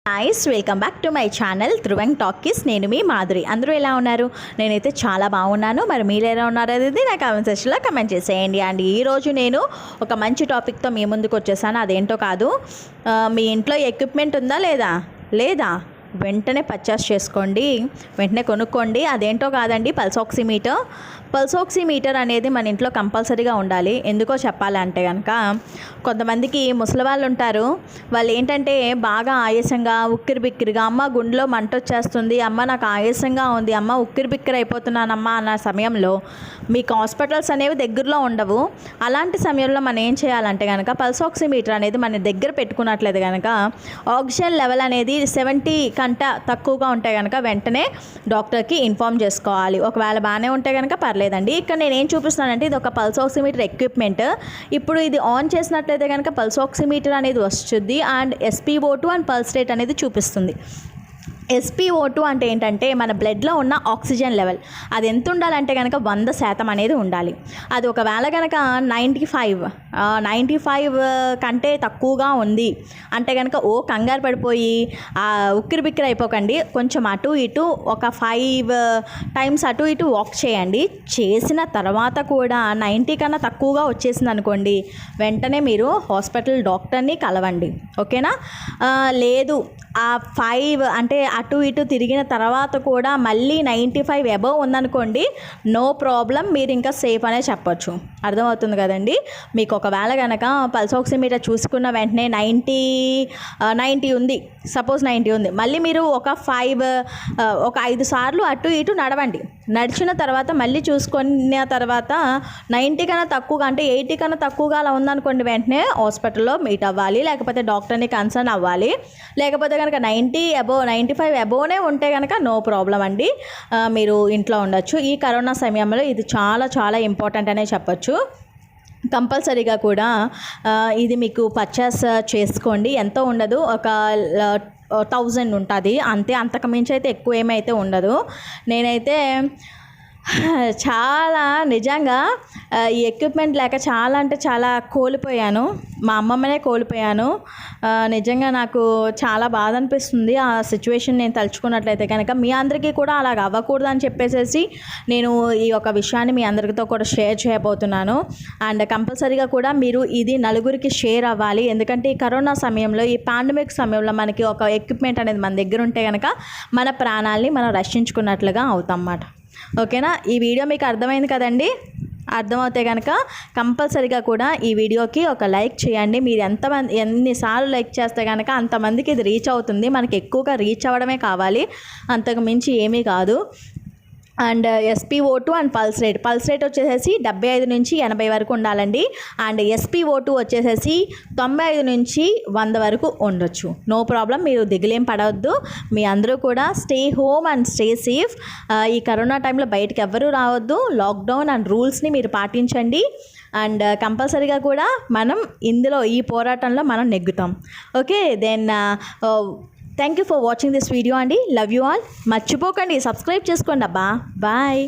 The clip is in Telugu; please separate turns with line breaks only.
Nice welcome back to my channel Dhruvang talkies. నేను మీ మాధురి. అందరూ ఎలా ఉన్నారు? నేనైతే చాలా బాగున్నాను. మరి మీరు ఎలా ఉన్నారు అనేది నా కామెంట్ సెక్షన్లో కమెంట్ చేసేయండి. అండ్ ఈరోజు నేను ఒక మంచి టాపిక్తో మీ ముందుకు వచ్చేసాను. అదేంటో కాదు, మీ ఇంట్లో ఎక్విప్మెంట్ ఉందా లేదా వెంటనే పర్చేస్ చేసుకోండి, వెంటనే కొనుక్కోండి. అదేంటో కాదండి, పల్సోక్సిమీటర్ అనేది మన ఇంట్లో కంపల్సరీగా ఉండాలి. ఎందుకో చెప్పాలంటే కనుక, కొంతమందికి ముసలి వాళ్ళు ఉంటారు. వాళ్ళు ఏంటంటే బాగా ఆయాసంగా ఉక్కిరిబిక్కిరిగా, అమ్మ గుండెలో మంట వచ్చేస్తుంది, అమ్మ నాకు ఆయాసంగా ఉంది, అమ్మ ఉక్కిరిబిక్కిరి అయిపోతున్నానమ్మా అన్న సమయంలో మీకు హాస్పిటల్స్ అనేవి దగ్గరలో ఉండవు. అలాంటి సమయంలో మనం ఏం చేయాలంటే కనుక, పల్సోక్సిమీటర్ అనేది మన దగ్గర పెట్టుకున్నట్లయితే కనుక ఆక్సిజన్ లెవెల్ అనేది 70 కంట తక్కువగా ఉంటే కనుక వెంటనే డాక్టర్కి ఇన్ఫామ్ చేసుకోవాలి. ఒకవేళ బాగానే ఉంటే కనుక పర్లేదండి. ఇక్కడ నేను ఏం చూపిస్తున్నానంటే, ఇది ఒక పల్సోక్సిమీటర్ ఎక్విప్మెంట్. ఇప్పుడు ఇది ఆన్ చేసినట్లయితే కనుక పల్సోక్సిమీటర్ అనేది వస్తుంది and SpO2 and pulse rate అనేది చూపిస్తుంది. SpO2 అంటే ఏంటంటే మన బ్లడ్లో ఉన్న ఆక్సిజన్ లెవెల్. అది ఎంత ఉండాలంటే కనుక 100% అనేది ఉండాలి. అది ఒకవేళ కనుక 95 కంటే తక్కువగా ఉంది అంటే కనుక కంగారు పడిపోయి ఉక్కిరిబిక్కిరి అయిపోకండి. కొంచెం అటు ఇటు ఒక 5 టైమ్స్ అటు ఇటు వాక్ చేయండి. చేసిన తర్వాత కూడా 90 కన్నా తక్కువగా వచ్చేసింది అనుకోండి, వెంటనే మీరు హాస్పిటల్ డాక్టర్ని కలవండి. ఓకేనా? లేదు, ఆ 5 అంటే అటు ఇటు తిరిగిన తర్వాత కూడా మళ్ళీ 95 అబవ్ ఉందనుకోండి, నో ప్రాబ్లం, మీరు ఇంకా సేఫ్ అనే చెప్పొచ్చు. అర్థమవుతుంది కదండి. మీకు ఒకవేళ కనుక పల్సోక్సిమీటర్ చూసుకున్న వెంటనే 90 ఉంది, సపోజ్ 90 ఉంది, మళ్ళీ మీరు ఒక 5 సార్లు అటు ఇటు నడవండి. నడిచిన తర్వాత మళ్ళీ చూసుకున్న తర్వాత 90 కన్నా తక్కువగా అంటే 80 కన్నా తక్కువగా అలా ఉందనుకోండి, వెంటనే హాస్పిటల్లో మీట్ అవ్వాలి, లేకపోతే డాక్టర్ని కన్సర్న్ అవ్వాలి. లేకపోతే కనుక 95 అబోవ్నే ఉంటే కనుక నో ప్రాబ్లం అండి, మీరు ఇంట్లో ఉండొచ్చు. ఈ కరోనా సమయంలో ఇది చాలా చాలా ఇంపార్టెంట్ అనే చెప్పచ్చు. కంపల్సరీగా కూడా ఇది మీకు పర్చేస్ చేసుకోండి. ఎంతో ఉండదు, ఒక 1000 ఉంటుంది అంతే, అంతకు మించి అయితే ఎక్కువ ఏమైతే ఉండదు. నేనైతే చాలా నిజంగా ఈ ఎక్విప్మెంట్ లేక చాలా అంటే చాలా కోల్పోయాను. మా అమ్మమ్మనే కోల్పోయాను. నిజంగా నాకు చాలా బాధ అనిపిస్తుంది ఆ సిచ్యువేషన్ నేను తలుచుకున్నట్లయితే కనుక. మీ అందరికీ కూడా అలాగ అవ్వకూడదు అని చెప్పేసి నేను ఈ ఒక విషయాన్ని మీ అందరితో కూడా షేర్ చేయబోతున్నాను. అండ్ కంపల్సరీగా కూడా మీరు ఇది నలుగురికి షేర్ అవ్వాలి. ఎందుకంటే ఈ కరోనా సమయంలో, ఈ పాండమిక్ సమయంలో మనకి ఒక ఎక్విప్మెంట్ అనేది మన దగ్గర ఉంటే కనుక మన ప్రాణాలని మనం రక్షించుకున్నట్లుగా అవుతాం అన్నమాట. ఓకేనా? ఈ వీడియో మీకు అర్థమైంది కదండి. అర్థమవుతే కనుక కంపల్సరీగా కూడా ఈ వీడియోకి ఒక లైక్ చేయండి. మీరు ఎన్నిసార్లు లైక్ చేస్తే కనుక అంతమందికి ఇది రీచ్ అవుతుంది. మనకి ఎక్కువగా రీచ్ అవ్వడమే కావాలి, అంతకు మించి ఏమీ కాదు. And SpO2 and pulse rate వచ్చేసేసి 75 నుంచి 80 వరకు ఉండాలండి. అండ్ SpO2 వచ్చేసేసి 95 నుంచి 100 వరకు ఉండొచ్చు. నో ప్రాబ్లం, మీరు దిగులేం పడవద్దు. మీ అందరూ కూడా stay home and stay safe. ఈ కరోనా టైంలో బయటకు ఎవ్వరూ రావద్దు. లాక్డౌన్ అండ్ రూల్స్ని మీరు పాటించండి. అండ్ కంపల్సరీగా కూడా మనం ఇందులో ఈ పోరాటంలో మనం నెగ్గుతాం. Okay, then thank you for watching this video అండి. Love you all. మర్చిపోకండి, సబ్స్క్రైబ్ చేసుకోండి అబ్బా. బాయ్.